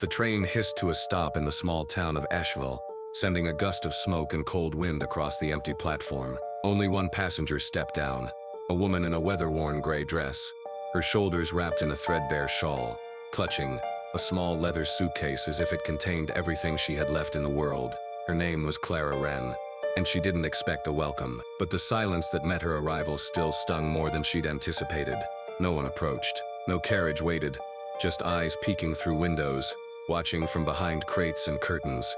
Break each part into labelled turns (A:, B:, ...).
A: The train hissed to a stop in the small town of Asheville, sending a gust of smoke and cold wind across the empty platform. Only one passenger stepped down, a woman in a weather-worn gray dress, her shoulders wrapped in a threadbare shawl, clutching a small leather suitcase as if it contained everything she had left in the world. Her name was Clara Wren, and she didn't expect a welcome. But the silence that met her arrival still stung more than she'd anticipated. No one approached. No carriage waited, just eyes peeking through windows, watching from behind crates and curtains.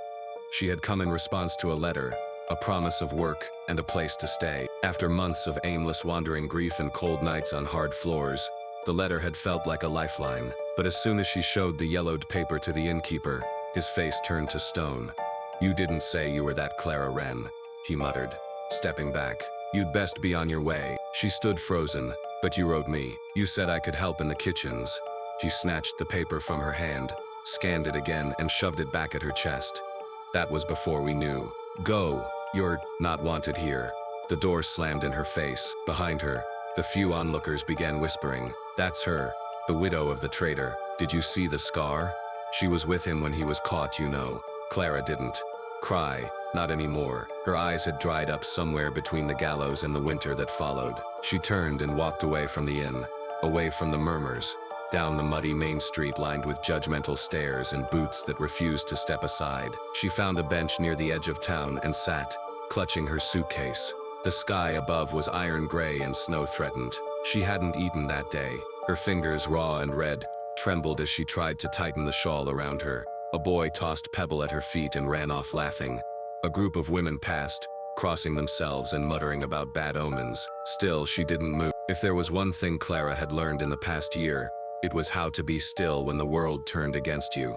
A: She had come in response to a letter, a promise of work and a place to stay. After months of aimless wandering, grief and cold nights on hard floors, the letter had felt like a lifeline. But as soon as she showed the yellowed paper to the innkeeper, his face turned to stone. "You didn't say you were that Clara Wren," he muttered, stepping back. "You'd best be on your way." She stood frozen. "But you wrote me. You said I could help in the kitchens." He snatched the paper from her hand, scanned it again, and shoved it back at her chest. "That was before we knew. Go. You're not wanted here." The door slammed in her face. Behind her, the few onlookers began whispering. "That's her, the widow of the traitor. Did you see the scar? She was with him when he was caught, you know." Clara didn't cry, not anymore. Her eyes had dried up somewhere between the gallows and the winter that followed. She turned and walked away from the inn, away from the murmurs, down the muddy main street lined with judgmental stares and boots that refused to step aside. She found a bench near the edge of town and sat, clutching her suitcase. The sky above was iron gray and snow-threatened. She hadn't eaten that day. Her fingers, raw and red, trembled as she tried to tighten the shawl around her. A boy tossed pebble at her feet and ran off laughing. A group of women passed, crossing themselves and muttering about bad omens. Still, she didn't move. If there was one thing Clara had learned in the past year, it was how to be still when the world turned against you.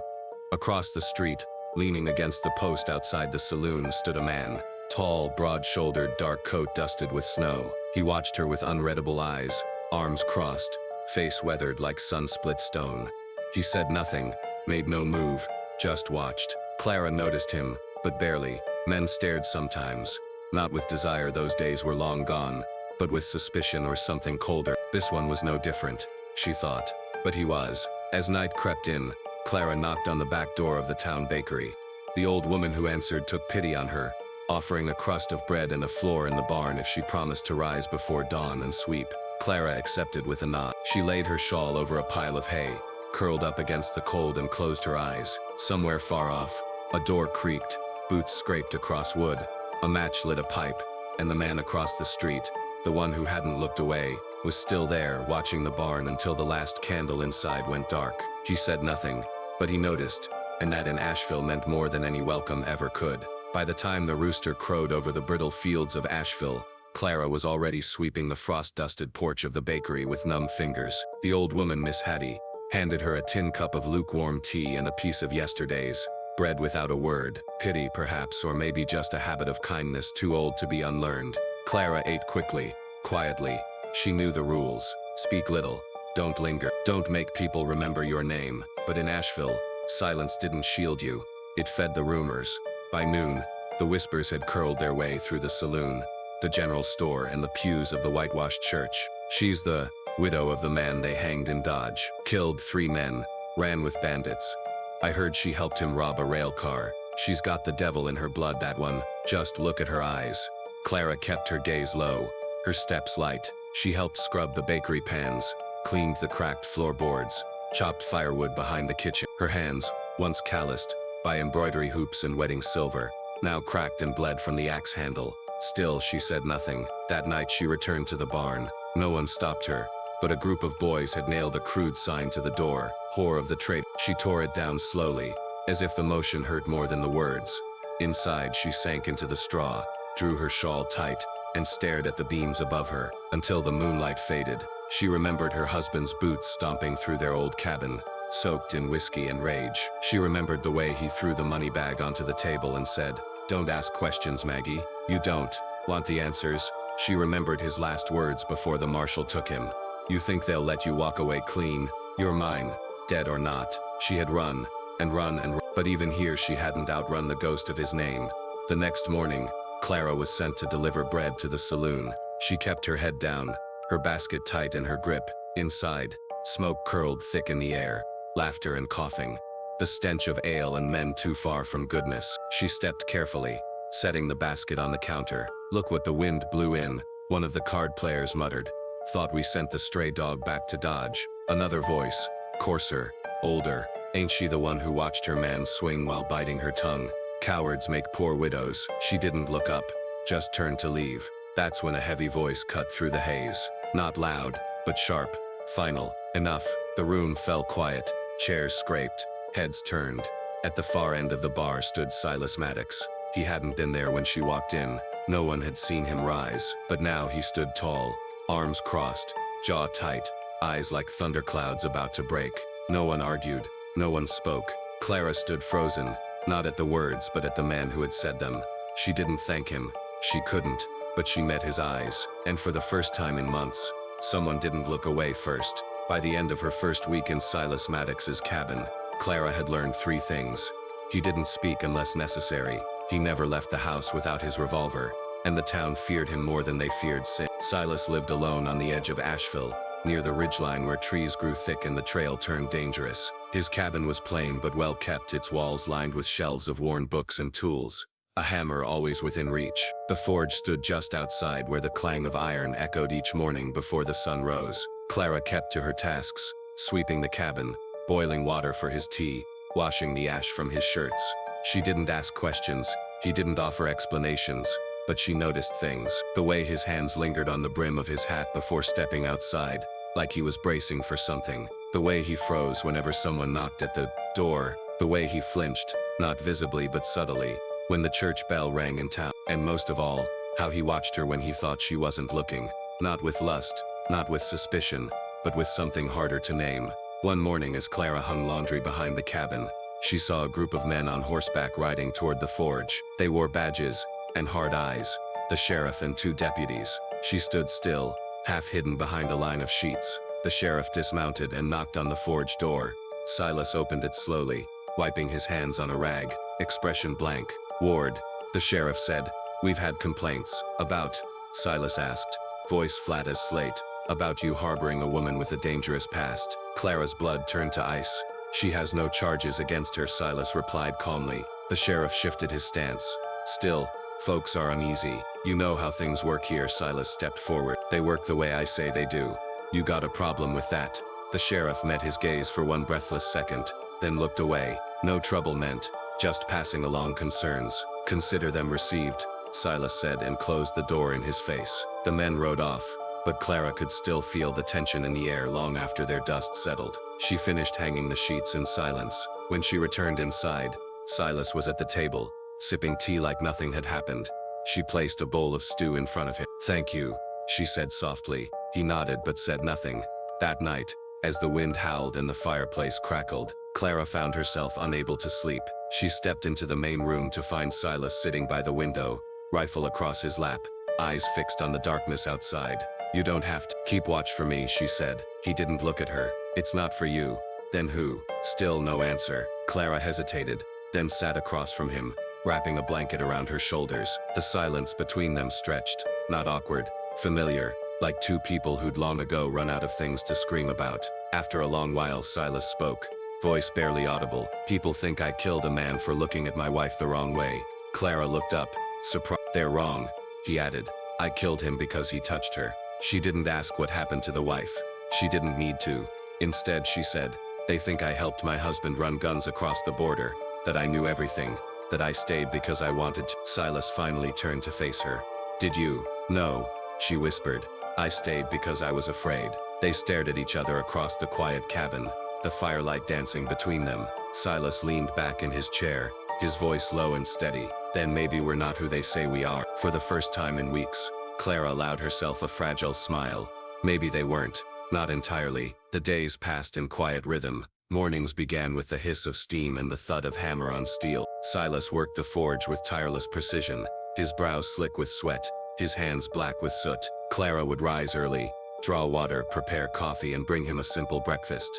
A: Across the street, leaning against the post outside the saloon, stood a man. Tall, broad-shouldered, dark coat dusted with snow. He watched her with unreadable eyes, arms crossed, face weathered like sun-split stone. He said nothing, made no move, just watched. Clara noticed him, but barely. Men stared sometimes. Not with desire, those days were long gone, but with suspicion or something colder. This one was no different, she thought. But he was. As night crept in, Clara knocked on the back door of the town bakery. The old woman who answered took pity on her, offering a crust of bread and a floor in the barn if she promised to rise before dawn and sweep. Clara accepted with a nod. She laid her shawl over a pile of hay, curled up against the cold, and closed her eyes. Somewhere far off, a door creaked, boots scraped across wood, a match lit a pipe, and the man across the street, the one who hadn't looked away, was still there, watching the barn until the last candle inside went dark. He said nothing, but he noticed, and that in Asheville meant more than any welcome ever could. By the time the rooster crowed over the brittle fields of Asheville, Clara was already sweeping the frost-dusted porch of the bakery with numb fingers. The old woman, Miss Hattie, handed her a tin cup of lukewarm tea and a piece of yesterday's bread without a word. Pity, perhaps, or maybe just a habit of kindness too old to be unlearned. Clara ate quickly, quietly. She knew the rules. Speak little. Don't linger. Don't make people remember your name. But in Asheville, silence didn't shield you. It fed the rumors. By noon, the whispers had curled their way through the saloon, the general store, and the pews of the whitewashed church. She's the widow of the man they hanged in Dodge. Killed 3 men, ran with bandits. I heard she helped him rob a rail car. She's got the devil in her blood, that one. Just look at her eyes. Clara kept her gaze low, her steps light. She helped scrub the bakery pans, cleaned the cracked floorboards, chopped firewood behind the kitchen. Her hands, once calloused by embroidery hoops and wedding silver, now cracked and bled from the axe handle. Still, she said nothing. That night she returned to the barn. No one stopped her, but a group of boys had nailed a crude sign to the door, "Whore of the Trade." She tore it down slowly, as if the motion hurt more than the words. Inside, she sank into the straw, drew her shawl tight, and stared at the beams above her, until the moonlight faded. She remembered her husband's boots stomping through their old cabin, soaked in whiskey and rage. She remembered the way he threw the money bag onto the table and said, "Don't ask questions, Maggie. You don't want the answers." She remembered his last words before the marshal took him. "You think they'll let you walk away clean? You're mine, dead or not." She had run, and run, and run, but even here she hadn't outrun the ghost of his name. The next morning, Clara was sent to deliver bread to the saloon. She kept her head down, her basket tight in her grip. Inside, smoke curled thick in the air, laughter and coughing. the stench of ale and men too far from goodness. She stepped carefully, setting the basket on the counter. "Look what the wind blew in," one of the card players muttered. "Thought we sent the stray dog back to Dodge." Another voice, coarser, older. "Ain't she the one who watched her man swing while biting her tongue? Cowards make poor widows." She didn't look up, just turned to leave. That's when a heavy voice cut through the haze. Not loud, but sharp, final. "Enough." The room fell quiet. Chairs scraped, heads turned. At the far end of the bar stood Silas Maddox. He hadn't been there when she walked in. No one had seen him rise, but now he stood tall, arms crossed, jaw tight, eyes like thunderclouds about to break. No one argued, no one spoke. Clara stood frozen, not at the words but at the man who had said them. She didn't thank him, she couldn't, but she met his eyes, and for the first time in months, someone didn't look away first. By the end of her first week in Silas Maddox's cabin, Clara had learned 3 things. He didn't speak unless necessary. He never left the house without his revolver, and the town feared him more than they feared sin. Silas lived alone on the edge of Asheville, near the ridgeline where trees grew thick and the trail turned dangerous. His cabin was plain but well kept, its walls lined with shelves of worn books and tools, a hammer always within reach. The forge stood just outside where the clang of iron echoed each morning before the sun rose. Clara kept to her tasks, sweeping the cabin, boiling water for his tea, washing the ash from his shirts. She didn't ask questions, he didn't offer explanations, but she noticed things. The way his hands lingered on the brim of his hat before stepping outside, like he was bracing for something. The way he froze whenever someone knocked at the door. The way he flinched, not visibly but subtly, when the church bell rang in town. And most of all, how he watched her when he thought she wasn't looking. Not with lust, not with suspicion, but with something harder to name. One morning as Clara hung laundry behind the cabin, she saw a group of men on horseback riding toward the forge. They wore badges and hard eyes, the sheriff and 2 deputies. She stood still, half hidden behind a line of sheets. The sheriff dismounted and knocked on the forge door. Silas opened it slowly, wiping his hands on a rag, expression blank. "Ward," the sheriff said. "We've had complaints." "About?" Silas asked, voice flat as slate. "About you harboring a woman with a dangerous past." Clara's blood turned to ice. "She has no charges against her," Silas replied calmly. The sheriff shifted his stance. "Still, folks are uneasy. You know how things work here." Silas stepped forward. "They work the way I say they do. You got a problem with that?" The sheriff met his gaze for one breathless second, then looked away. "No trouble meant, just passing along concerns. Consider them received," Silas said and closed the door in his face. The men rode off, but Clara could still feel the tension in the air long after their dust settled. She finished hanging the sheets in silence. When she returned inside, Silas was at the table, sipping tea like nothing had happened. She placed a bowl of stew in front of him. "Thank you," she said softly. He nodded but said nothing. That night, as the wind howled and the fireplace crackled, Clara found herself unable to sleep. She stepped into the main room to find Silas sitting by the window, rifle across his lap, eyes fixed on the darkness outside. "You don't have to keep watch for me," she said. He didn't look at her. "It's not for you." "Then who?" Still no answer. Clara hesitated, then sat across from him, wrapping a blanket around her shoulders. The silence between them stretched, not awkward, familiar, like 2 people who'd long ago run out of things to scream about. After a long while Silas spoke, voice barely audible. "People think I killed a man for looking at my wife the wrong way." Clara looked up, surprised. "They're wrong," he added. "I killed him because he touched her." She didn't ask what happened to the wife. She didn't need to. Instead, she said, "They think I helped my husband run guns across the border, that I knew everything, that I stayed because I wanted to." Silas finally turned to face her. "Did you?" "No," she whispered. "I stayed because I was afraid." They stared at each other across the quiet cabin, the firelight dancing between them. Silas leaned back in his chair, his voice low and steady. "Then maybe we're not who they say we are." For the first time in weeks, Clara allowed herself a fragile smile. Maybe they weren't. Not entirely. The days passed in quiet rhythm. Mornings began with the hiss of steam and the thud of hammer on steel. Silas worked the forge with tireless precision, his brow slick with sweat, his hands black with soot. Clara would rise early, draw water, prepare coffee, and bring him a simple breakfast.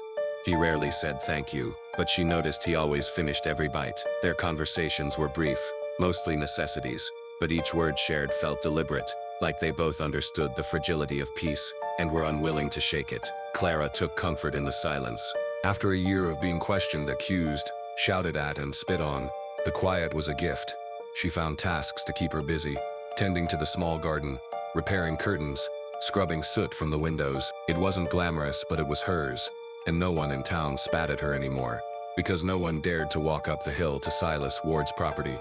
A: He rarely said thank you, but she noticed he always finished every bite. Their conversations were brief, mostly necessities, but each word shared felt deliberate, like they both understood the fragility of peace and were unwilling to shake it. Clara took comfort in the silence. After a year of being questioned, accused, shouted at and spit on. The quiet was a gift. She found tasks to keep her busy, tending to the small garden, repairing curtains, scrubbing soot from the windows. It wasn't glamorous, but it was hers, and no one in town spat at her anymore, because no one dared to walk up the hill to Silas Ward's property.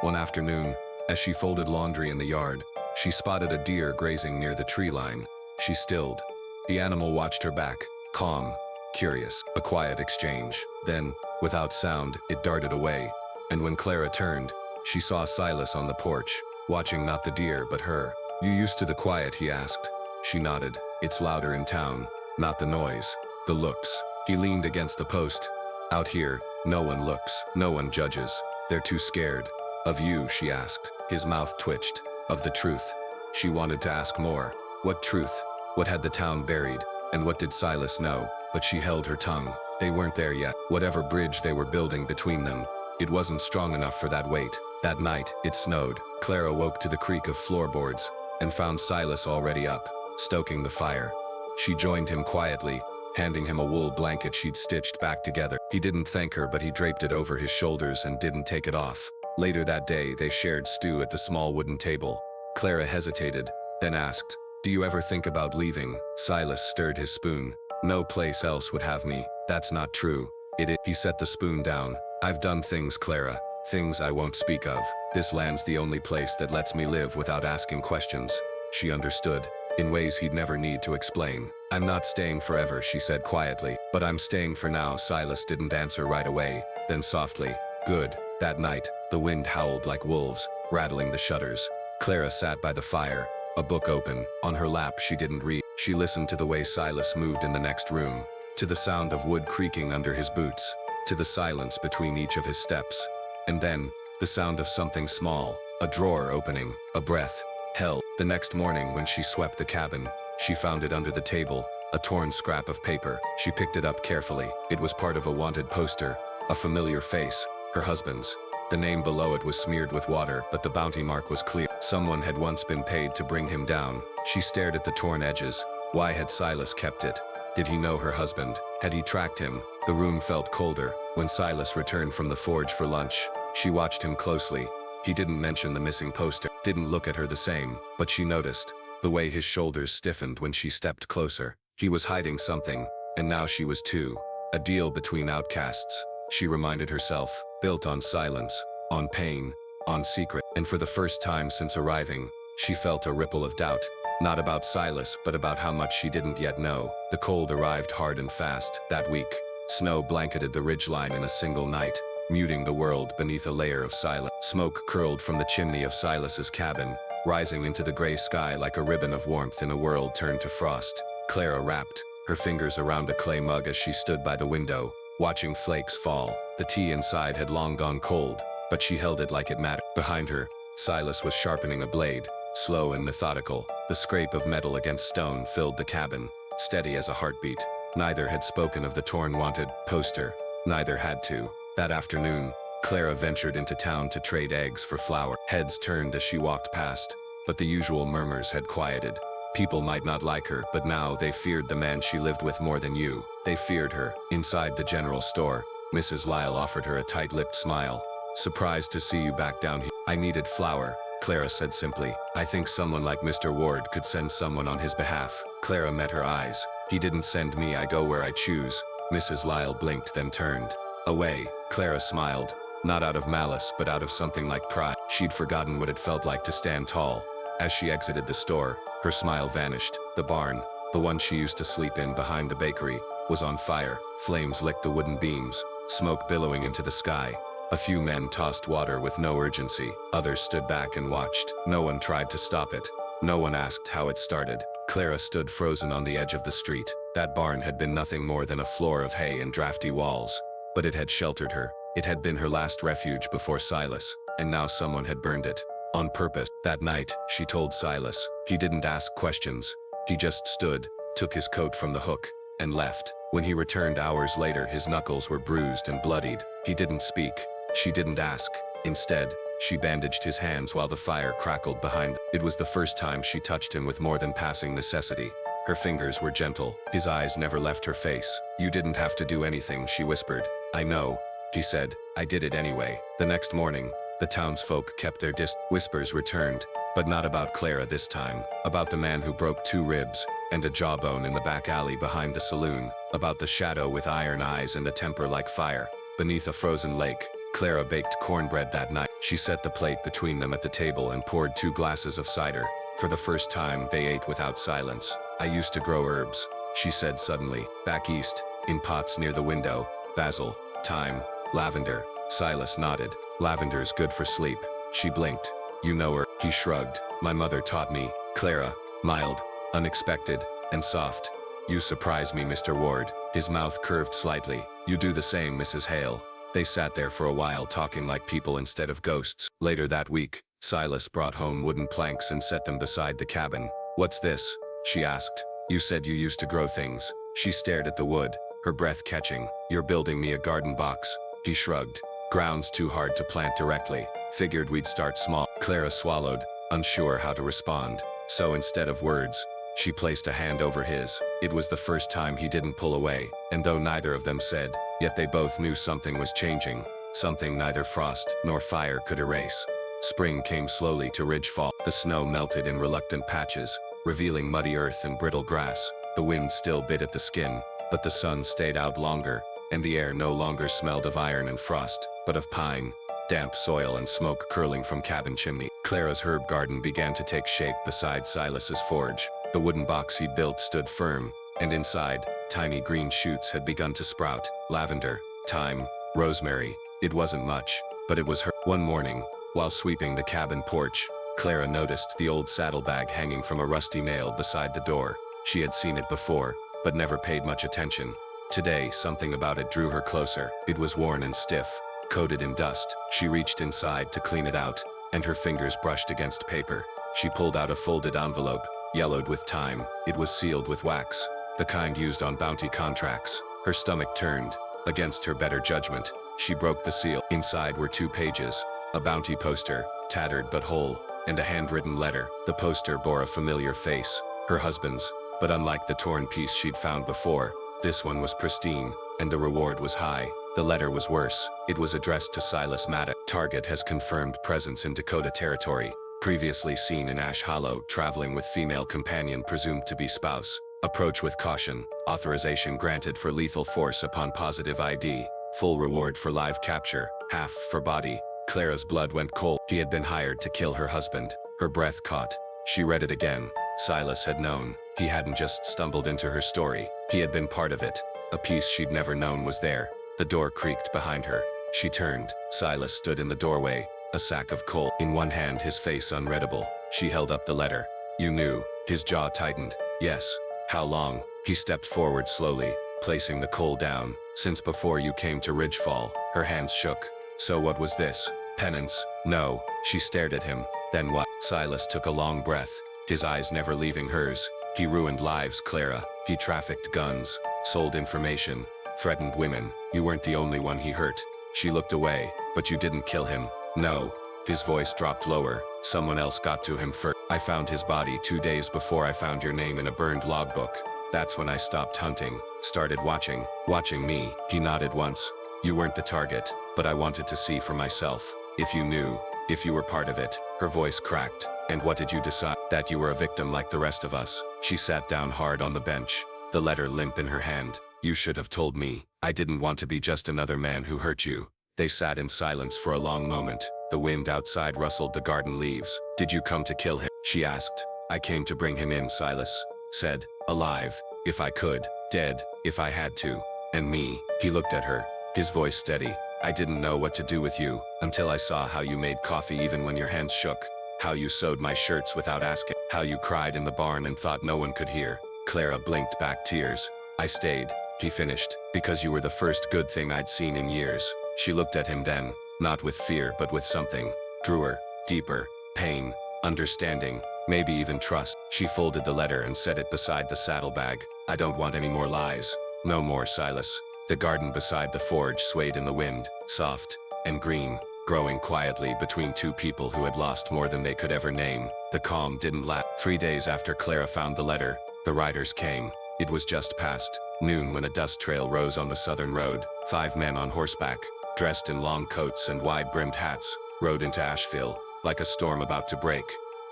A: One afternoon, as she folded laundry in the yard, she spotted a deer grazing near the tree line. She stilled. The animal watched her back, calm, curious. A quiet exchange. Then, without sound, it darted away. And when Clara turned, she saw Silas on the porch, watching not the deer but her. "You used to the quiet?" he asked. She nodded. "It's louder in town. Not the noise, the looks." He leaned against the post. "Out here, no one looks, no one judges. They're too scared." "Of you?" she asked. His mouth twitched. "Of the truth." She wanted to ask more. What truth? What had the town buried? And what did Silas know? But she held her tongue. They weren't there yet. Whatever bridge they were building between them, it wasn't strong enough for that weight. That night, it snowed. Clara woke to the creak of floorboards and found Silas already up, stoking the fire. She joined him quietly, handing him a wool blanket she'd stitched back together. He didn't thank her, but he draped it over his shoulders and didn't take it off. Later that day, they shared stew at the small wooden table. Clara hesitated, then asked, "Do you ever think about leaving?" Silas stirred his spoon. "No place else would have me." "That's not true." "It is." He set the spoon down. "I've done things, Clara. Things I won't speak of. This land's the only place that lets me live without asking questions." She understood, in ways he'd never need to explain. "I'm not staying forever," she said quietly. "But I'm staying for now." Silas didn't answer right away, then softly, "Good." That night, the wind howled like wolves, rattling the shutters. Clara sat by the fire, a book open. On her lap she didn't read. She listened to the way Silas moved in the next room, to the sound of wood creaking under his boots, to the silence between each of his steps. And then, the sound of something small, a drawer opening, a breath held. The next morning when she swept the cabin, she found it under the table, a torn scrap of paper. She picked it up carefully. It was part of a wanted poster, a familiar face, her husband's. The name below it was smeared with water, but the bounty mark was clear. Someone had once been paid to bring him down. She stared at the torn edges. Why had Silas kept it? Did he know her husband? Had he tracked him? The room felt colder. When Silas returned from the forge for lunch, she watched him closely. He didn't mention the missing poster, didn't look at her the same, but she noticed the way his shoulders stiffened when she stepped closer. He was hiding something, and now she was too. A deal between outcasts, she reminded herself, built on silence, on pain, on secret. And for the first time since arriving, she felt a ripple of doubt. Not about Silas, but about how much she didn't yet know. The cold arrived hard and fast that week. Snow blanketed the ridgeline in a single night, muting the world beneath a layer of silence. Smoke curled from the chimney of Silas's cabin, rising into the gray sky like a ribbon of warmth in a world turned to frost. Clara wrapped her fingers around a clay mug as she stood by the window, watching flakes fall. The tea inside had long gone cold, but she held it like it mattered. Behind her, Silas was sharpening a blade, slow and methodical. The scrape of metal against stone filled the cabin, steady as a heartbeat. Neither had spoken of the torn wanted poster. Neither had to. That afternoon, Clara ventured into town to trade eggs for flour. Heads turned as she walked past, but the usual murmurs had quieted. People might not like her, but now they feared the man she lived with more than you. They feared her. Inside the general store, Mrs. Lyle offered her a tight-lipped smile. "Surprised to see you back down here." "I needed flour," Clara said simply. "I think someone like Mr. Ward could send someone on his behalf." Clara met her eyes. "He didn't send me. I go where I choose." Mrs. Lyle blinked, then turned away. Clara smiled, not out of malice, but out of something like pride. She'd forgotten what it felt like to stand tall. As she exited the store, her smile vanished. The barn, the one she used to sleep in behind the bakery, was on fire. Flames licked the wooden beams, smoke billowing into the sky. A few men tossed water with no urgency. Others stood back and watched. No one tried to stop it. No one asked how it started. Clara stood frozen on the edge of the street. That barn had been nothing more than a floor of hay and drafty walls. But it had sheltered her. It had been her last refuge before Silas, and now someone had burned it. On purpose. That night, she told Silas. He didn't ask questions. He just stood, took his coat from the hook, and left. When he returned hours later, his knuckles were bruised and bloodied. He didn't speak. She didn't ask. Instead, she bandaged his hands while the fire crackled behind. It was the first time she touched him with more than passing necessity. Her fingers were gentle. His eyes never left her face. "You didn't have to do anything," she whispered. "I know. he said. I did it anyway. The next morning, the townsfolk kept their whispers returned, but not about Clara this time. About the man who broke 2 ribs and a jawbone in the back alley behind the saloon. About the shadow with iron eyes and a temper like fire. Beneath a frozen lake, Clara baked cornbread that night. She set the plate between them at the table and poured 2 glasses of cider. For the first time, they ate without silence. I used to grow herbs, she said suddenly. Back east, in pots near the window. Basil, thyme, lavender. Silas nodded. Lavender's good for sleep. She blinked. You know her. He shrugged. My mother taught me. Clara. Mild, unexpected, and soft. You surprise me, Mr. Ward. His mouth curved slightly. You do the same, Mrs. Hale. They sat there for a while talking like people instead of ghosts. Later that week, Silas brought home wooden planks and set them beside the cabin. What's this? She asked. You said you used to grow things. She stared at the wood, her breath catching. You're building me a garden box. He shrugged. Ground's too hard to plant directly. Figured we'd start small. Clara swallowed, unsure how to respond. So instead of words, she placed a hand over his. It was the first time he didn't pull away, and though neither of them said, yet they both knew something was changing. Something neither frost nor fire could erase. Spring came slowly to Ridgefall. The snow melted in reluctant patches, revealing muddy earth and brittle grass. The wind still bit at the skin, but the sun stayed out longer, and the air no longer smelled of iron and frost, but of pine, damp soil and smoke curling from cabin chimney. Clara's herb garden began to take shape beside Silas's forge. The wooden box he built stood firm, and inside, tiny green shoots had begun to sprout. Lavender, thyme, rosemary. It wasn't much, but it was her. One morning, while sweeping the cabin porch, Clara noticed the old saddlebag hanging from a rusty nail beside the door. She had seen it before, but never paid much attention. Today, something about it drew her closer. It was worn and stiff, coated in dust. She reached inside to clean it out, and her fingers brushed against paper. She pulled out a folded envelope, yellowed with time. It was sealed with wax, the kind used on bounty contracts. Her stomach turned. Against her better judgment, she broke the seal. Inside were 2 pages, a bounty poster, tattered but whole, and a handwritten letter. The poster bore a familiar face, her husband's, but unlike the torn piece she'd found before, this one was pristine, and the reward was high. The letter was worse. It was addressed to Silas Maddox. Target has confirmed presence in Dakota Territory. Previously seen in Ash Hollow, traveling with female companion presumed to be spouse. Approach with caution. Authorization granted for lethal force upon positive ID. Full reward for live capture, half for body. Clara's blood went cold. He had been hired to kill her husband. Her breath caught. She read it again. Silas had known. He hadn't just stumbled into her story. He had been part of it. A piece she'd never known was there. The door creaked behind her. She turned. Silas stood in the doorway, a sack of coal in one hand, his face unreadable. She held up the letter. You knew. His jaw tightened. Yes. How long? He stepped forward slowly, placing the coal down. Since before you came to Ridgefall. Her hands shook. So what was this? Penance? No. She stared at him. Then what? Silas took a long breath, his eyes never leaving hers. He ruined lives, Clara. He trafficked guns, sold information, threatened women. You weren't the only one he hurt. She looked away. But you didn't kill him. No. His voice dropped lower. Someone else got to him first. I found his body 2 days before I found your name in a burned logbook. That's when I stopped hunting, started watching me. He nodded once. You weren't the target, but I wanted to see for myself. If you knew, if you were part of it. Her voice cracked. And what did you decide? That you were a victim like the rest of us. She sat down hard on the bench, the letter limp in her hand. You should have told me. I didn't want to be just another man who hurt you. They sat in silence for a long moment. The wind outside rustled the garden leaves. Did you come to kill him? She asked. I came to bring him in, Silas said. Alive, if I could. Dead, if I had to. And me. He looked at her, his voice steady. I didn't know what to do with you, until I saw how you made coffee even when your hands shook. How you sewed my shirts without asking. How you cried in the barn and thought no one could hear. Clara blinked back tears. I stayed, he finished, because you were the first good thing I'd seen in years. She looked at him then, not with fear but with something. Truer, deeper, pain, understanding, maybe even trust. She folded the letter and set it beside the saddlebag. I don't want any more lies. No more, Silas. The garden beside the forge swayed in the wind, soft and green, growing quietly between 2 people who had lost more than they could ever name. The calm didn't last. 3 days after Clara found the letter, the riders came. It was just past noon when a dust trail rose on the southern road. 5 men on horseback, dressed in long coats and wide-brimmed hats, rode into Asheville like a storm about to break.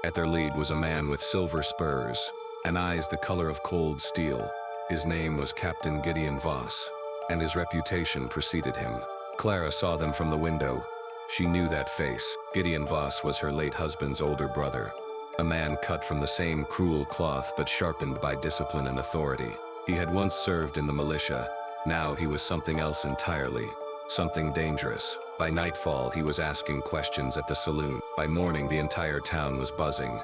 A: At their lead was a man with silver spurs and eyes the color of cold steel. His name was Captain Gideon Voss, and his reputation preceded him. Clara saw them from the window. She knew that face. Gideon Voss was her late husband's older brother, a man cut from the same cruel cloth but sharpened by discipline and authority. He had once served in the militia. Now he was something else entirely, something dangerous. By nightfall, he was asking questions at the saloon. By morning, the entire town was buzzing.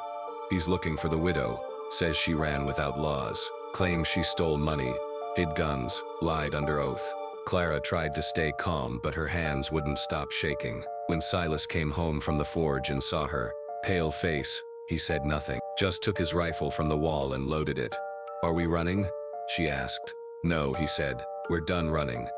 A: He's looking for the widow, says she ran with outlaws, claims she stole money, hid guns, lied under oath. Clara tried to stay calm, but her hands wouldn't stop shaking. When Silas came home from the forge and saw her pale face, he said nothing, just took his rifle from the wall and loaded it. "Are we running?" she asked. "No," he said, "we're done running."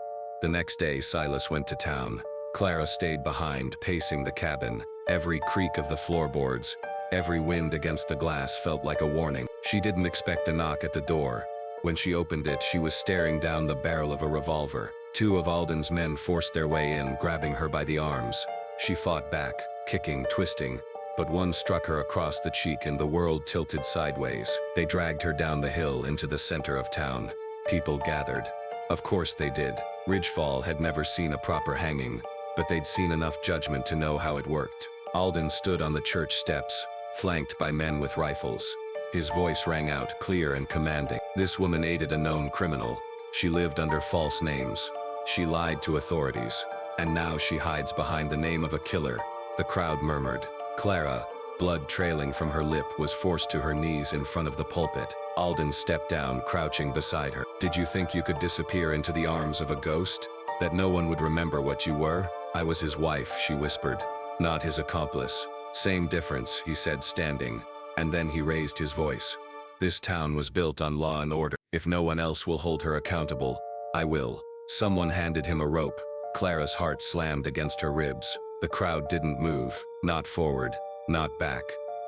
A: The next day, Silas went to town. Clara stayed behind, pacing the cabin. Every creak of the floorboards, every wind against the glass felt like a warning. She didn't expect a knock at the door. When she opened it, she was staring down the barrel of a revolver. Two of Alden's men forced their way in, grabbing her by the arms. She fought back, kicking, twisting, but one struck her across the cheek and the world tilted sideways. They dragged her down the hill into the center of town. People gathered. Of course they did. Ridgefall had never seen a proper hanging, but they'd seen enough judgment to know how it worked. Alden stood on the church steps, flanked by men with rifles. His voice rang out, clear and commanding. This woman aided a known criminal. She lived under false names. She lied to authorities. And now she hides behind the name of a killer. The crowd murmured. Clara, blood trailing from her lip, was forced to her knees in front of the pulpit. Alden stepped down, crouching beside her. "Did you think you could disappear into the arms of a ghost? That no one would remember what you were? I was his wife," she whispered. "Not his accomplice." "Same difference," he said, standing. And then he raised his voice. "This town was built on law and order. If no one else will hold her accountable, I will." Someone handed him a rope. Clara's heart slammed against her ribs. The crowd didn't move, not forward, not back,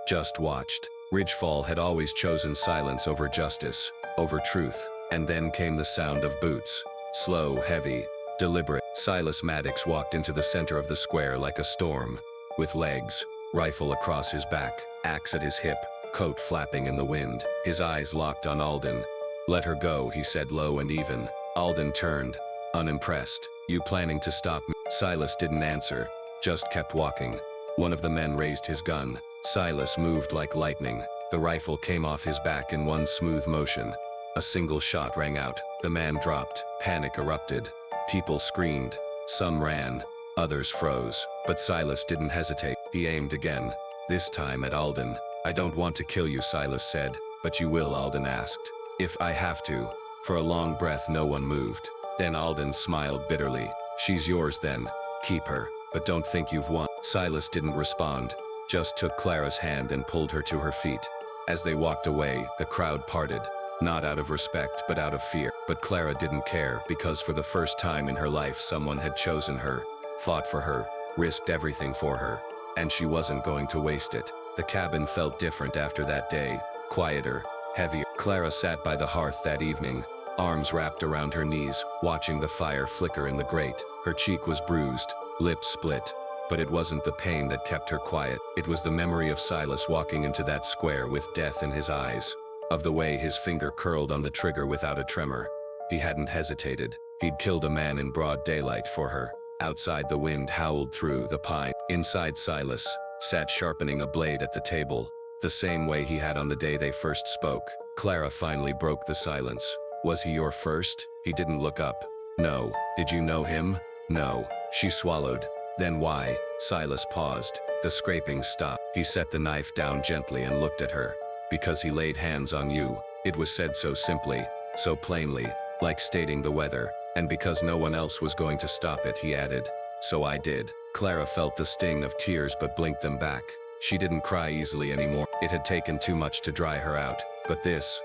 A: just watched. Ridgefall had always chosen silence over justice, over truth. And then came the sound of boots. Slow, heavy, deliberate. Silas Maddox walked into the center of the square like a storm, with legs, rifle across his back, axe at his hip, coat flapping in the wind. His eyes locked on Alden. "Let her go," he said low and even. Alden turned, unimpressed. "You planning to stop me?" Silas didn't answer, just kept walking. One of the men raised his gun. Silas moved like lightning. The rifle came off his back in one smooth motion. A single shot rang out. The man dropped. Panic erupted. People screamed. Some ran. Others froze. But Silas didn't hesitate. He aimed again, this time at Alden. "I don't want to kill you," Silas said. "But you will," Alden asked. "If I have to." For a long breath, no one moved. Then Alden smiled bitterly. "She's yours then. Keep her. But don't think you've won." Silas didn't respond, just took Clara's hand and pulled her to her feet. As they walked away, the crowd parted. Not out of respect, but out of fear. But Clara didn't care, because for the first time in her life, someone had chosen her, fought for her, risked everything for her. And she wasn't going to waste it. The cabin felt different after that day, quieter, heavier. Clara sat by the hearth that evening, arms wrapped around her knees, watching the fire flicker in the grate. Her cheek was bruised, lips split. But it wasn't the pain that kept her quiet. It was the memory of Silas walking into that square with death in his eyes, of the way his finger curled on the trigger without a tremor. He hadn't hesitated. He'd killed a man in broad daylight for her. Outside, the wind howled through the pine. Inside, Silas sat sharpening a blade at the table, the same way he had on the day they first spoke. Clara finally broke the silence. "Was he your first?" He didn't look up. "No." "Did you know him?" "No." She swallowed. "Then why?" Silas paused. The scraping stopped. He set the knife down gently and looked at her. "Because he laid hands on you." It was said so simply, so plainly, like stating the weather. "And because no one else was going to stop it," he added. "So I did." Clara felt the sting of tears but blinked them back. She didn't cry easily anymore. It had taken too much to dry her out. But this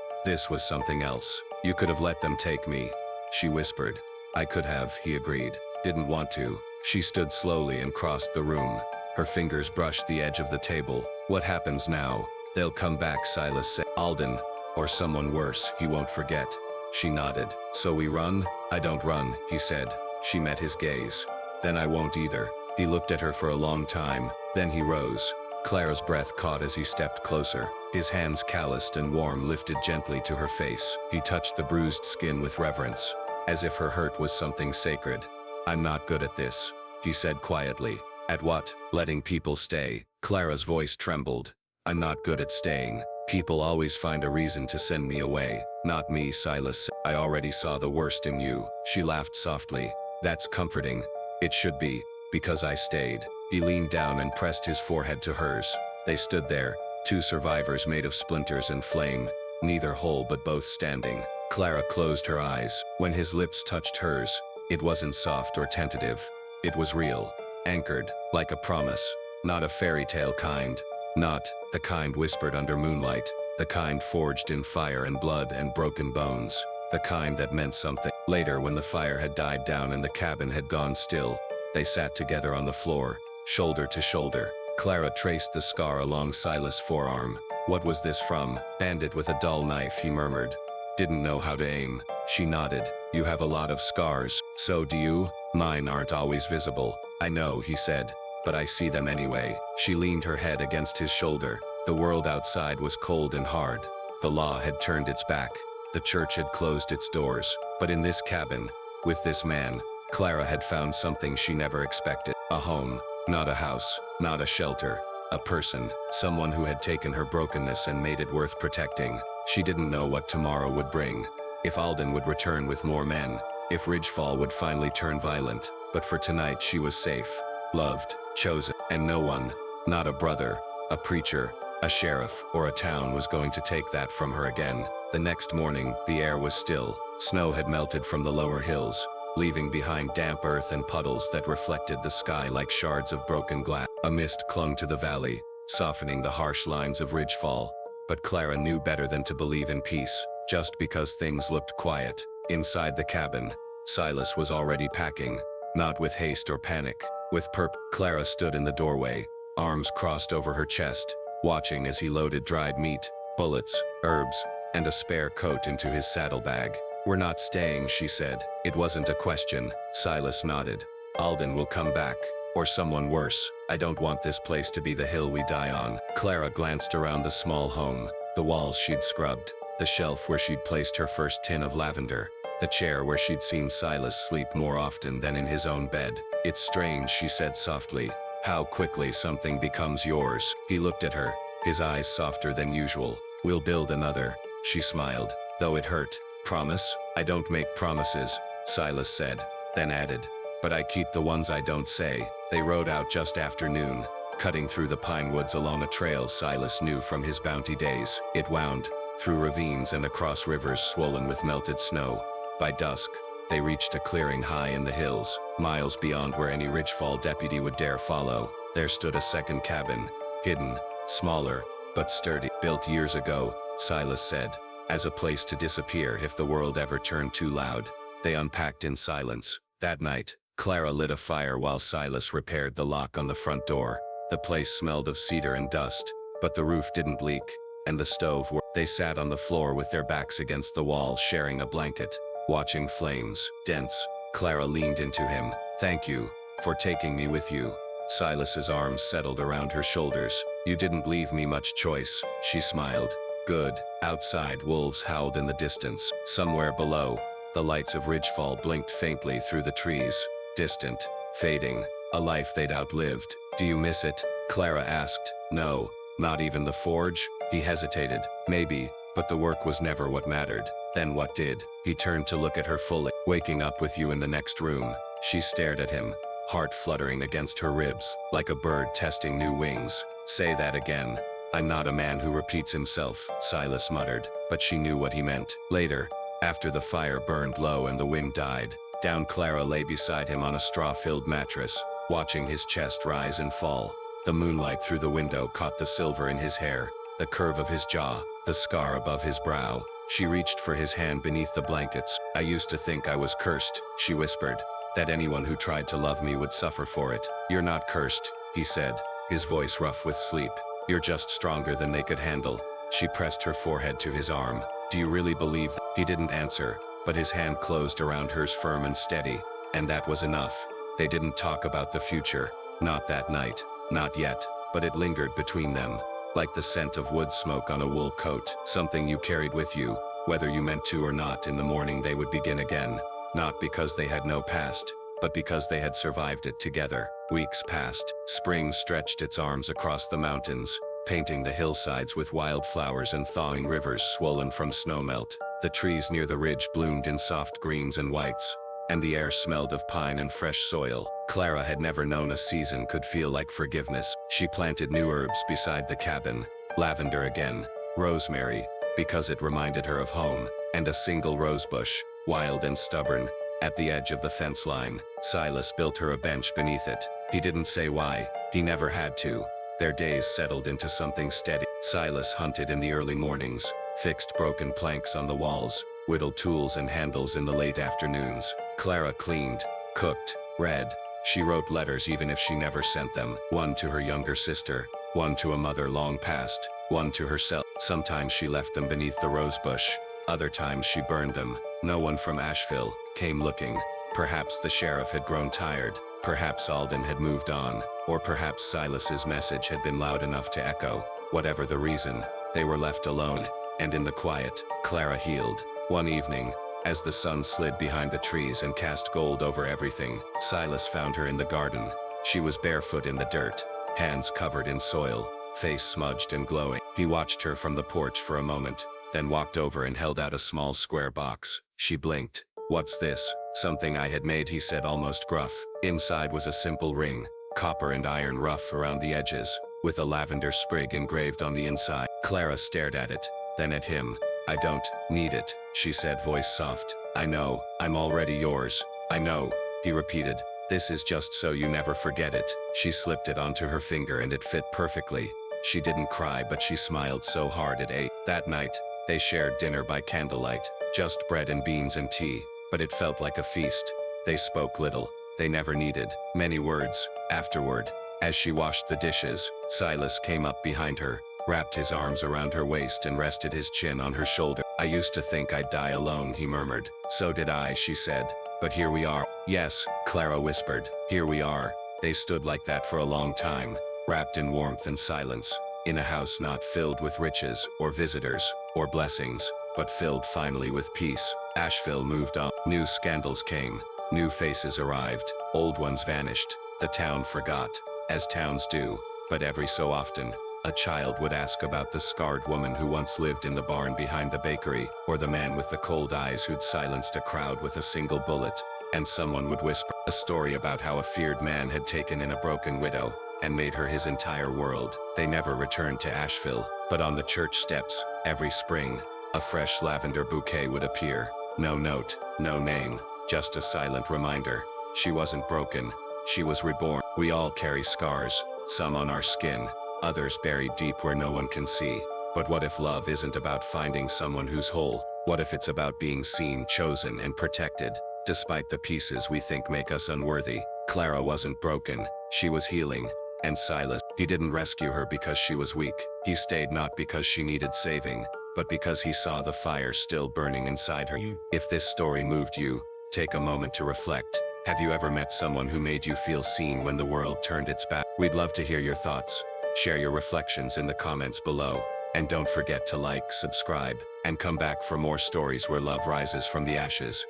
A: was something else. "You could have let them take me," she whispered. "I could have," he agreed. "Didn't want to." She stood slowly and crossed the room. Her fingers brushed the edge of the table. "What happens now?" "They'll come back," Silas said. "Alden, or someone worse, he won't forget." She nodded. "So we run?" "I don't run," he said. She met his gaze. Then I won't either. He looked at her for a long time, then he rose. Clara's breath caught as he stepped closer. His hands, calloused and warm, lifted gently to her face. He touched the bruised skin with reverence, as if her hurt was something sacred. I'm not good at this, he said quietly. At what? Letting people stay. Clara's voice trembled. I'm not good at staying. People always find a reason to send me away. Not me, Silas. I already saw the worst in you. She laughed softly. That's comforting. It should be, because I stayed. He leaned down and pressed his forehead to hers. They stood there, two survivors made of splinters and flame, neither whole but both standing. Clara closed her eyes. When his lips touched hers, it wasn't soft or tentative. It was real, anchored, like a promise. Not a fairy tale kind. Not the kind whispered under moonlight. The kind forged in fire and blood and broken bones. The kind that meant something. Later, when the fire had died down and the cabin had gone still, they sat together on the floor, shoulder to shoulder. Clara traced the scar along Silas' forearm. What was this from? Bandit with a dull knife, he murmured. Didn't know how to aim. She nodded. You have a lot of scars. So do you? Mine aren't always visible. I know, he said, but I see them anyway. She leaned her head against his shoulder. The world outside was cold and hard. The law had turned its back. The church had closed its doors. But in this cabin, with this man, Clara had found something she never expected. A home, not a house, not a shelter. A person, someone who had taken her brokenness and made it worth protecting. She didn't know what tomorrow would bring. If Alden would return with more men. If Ridgefall would finally turn violent. But for tonight she was safe, loved, chosen, and no one, not a brother, a preacher, a sheriff, or a town was going to take that from her again. The next morning, the air was still. Snow had melted from the lower hills, leaving behind damp earth and puddles that reflected the sky like shards of broken glass. A mist clung to the valley, softening the harsh lines of Ridgefall. But Clara knew better than to believe in peace, just because things looked quiet. Inside the cabin, Silas was already packing, not with haste or panic, with purpose. Clara stood in the doorway, arms crossed over her chest, watching as he loaded dried meat, bullets, herbs, and a spare coat into his saddlebag. We're not staying, she said. It wasn't a question. Silas nodded. Alden will come back, or someone worse. I don't want this place to be the hill we die on. Clara glanced around the small home, the walls she'd scrubbed, the shelf where she'd placed her first tin of lavender, the chair where she'd seen Silas sleep more often than in his own bed. It's strange, she said softly, how quickly something becomes yours. He looked at her, his eyes softer than usual. We'll build another, she smiled, though it hurt. Promise? I don't make promises, Silas said, then added, but I keep the ones I don't say. They rode out just after noon, cutting through the pine woods along a trail Silas knew from his bounty days. It wound through ravines and across rivers swollen with melted snow. By dusk, they reached a clearing high in the hills, miles beyond where any Ridgefall deputy would dare follow. There stood a second cabin, hidden, smaller, but sturdy. Built years ago, Silas said, as a place to disappear if the world ever turned too loud. They unpacked in silence. That night, Clara lit a fire while Silas repaired the lock on the front door. The place smelled of cedar and dust, but the roof didn't leak, and the stove worked. They sat on the floor with their backs against the wall, sharing a blanket, watching flames. Dense, Clara leaned into him. Thank you for taking me with you. Silas's arms settled around her shoulders. You didn't leave me much choice, she smiled. Good. Outside, wolves howled in the distance. Somewhere below, the lights of Ridgefall blinked faintly through the trees. Distant, fading, a life they'd outlived. Do you miss it? Clara asked. No, not even the forge? He hesitated. Maybe, but the work was never what mattered. Then what did? He turned to look at her fully. Waking up with you in the next room. She stared at him, heart fluttering against her ribs, like a bird testing new wings. Say that again. I'm not a man who repeats himself, Silas muttered, but she knew what he meant. Later, after the fire burned low and the wind died, down Clara lay beside him on a straw-filled mattress, watching his chest rise and fall. The moonlight through the window caught the silver in his hair, the curve of his jaw, the scar above his brow. She reached for his hand beneath the blankets. I used to think I was cursed, she whispered, that anyone who tried to love me would suffer for it. You're not cursed, he said, his voice rough with sleep. You're just stronger than they could handle. She pressed her forehead to his arm. Do you really believe that? He didn't answer, but his hand closed around hers firm and steady, and that was enough. They didn't talk about the future. Not that night. Not yet. But it lingered between them. Like the scent of wood smoke on a wool coat. Something you carried with you. Whether you meant to or not, in the morning they would begin again. Not because they had no past, but because they had survived it together. Weeks passed. Spring stretched its arms across the mountains, painting the hillsides with wildflowers and thawing rivers swollen from snowmelt. The trees near the ridge bloomed in soft greens and whites, and the air smelled of pine and fresh soil. Clara had never known a season could feel like forgiveness. She planted new herbs beside the cabin, lavender again, rosemary, because it reminded her of home, and a single rosebush, wild and stubborn, at the edge of the fence line. Silas built her a bench beneath it. He didn't say why. He never had to. Their days settled into something steady. Silas hunted in the early mornings, fixed broken planks on the walls, whittled tools and handles in the late afternoons. Clara cleaned, cooked, read. She wrote letters even if she never sent them. One to her younger sister, one to a mother long past, one to herself. Sometimes she left them beneath the rosebush. Other times she burned them. No one from Asheville came looking. Perhaps the sheriff had grown tired. Perhaps Alden had moved on. Or perhaps Silas's message had been loud enough to echo. Whatever the reason, they were left alone. And in the quiet, Clara healed. One evening, as the sun slid behind the trees and cast gold over everything, Silas found her in the garden. She was barefoot in the dirt, hands covered in soil, face smudged and glowing. He watched her from the porch for a moment, then walked over and held out a small square box. She blinked. "What's this?" "Something I had made," he said, almost gruff. Inside was a simple ring, copper and iron rough around the edges, with a lavender sprig engraved on the inside. Clara stared at it, then at him. "I don't need it," she said, voice soft. "I know, I'm already yours." "I know," he repeated. "This is just so you never forget it." She slipped it onto her finger and it fit perfectly. She didn't cry, but she smiled so hard it ached. That night, they shared dinner by candlelight, just bread and beans and tea, but it felt like a feast. They spoke little. They never needed many words. Afterward, as she washed the dishes, Silas came up behind her, wrapped his arms around her waist and rested his chin on her shoulder. "I used to think I'd die alone," he murmured. "So did I," she said. "But here we are." "Yes," Clara whispered. "Here we are." They stood like that for a long time, wrapped in warmth and silence, in a house not filled with riches, or visitors, or blessings, but filled finally with peace. Asheville moved on. New scandals came. New faces arrived. Old ones vanished. The town forgot, as towns do. But every so often, a child would ask about the scarred woman who once lived in the barn behind the bakery, or the man with the cold eyes who'd silenced a crowd with a single bullet. And someone would whisper a story about how a feared man had taken in a broken widow and made her his entire world. They never returned to Asheville, but on the church steps, every spring, a fresh lavender bouquet would appear. No note, no name, just a silent reminder. She wasn't broken. She was reborn. We all carry scars, some on our skin, others buried deep where no one can see. But what if love isn't about finding someone who's whole? What if it's about being seen, chosen, and protected, despite the pieces we think make us unworthy? Clara wasn't broken. She was healing. And Silas, he didn't rescue her because she was weak. He stayed not because she needed saving, but because he saw the fire still burning inside her. If this story moved you, take a moment to reflect. Have you ever met someone who made you feel seen when the world turned its back? We'd love to hear your thoughts. Share your reflections in the comments below. And don't forget to like, subscribe, and come back for more stories where love rises from the ashes.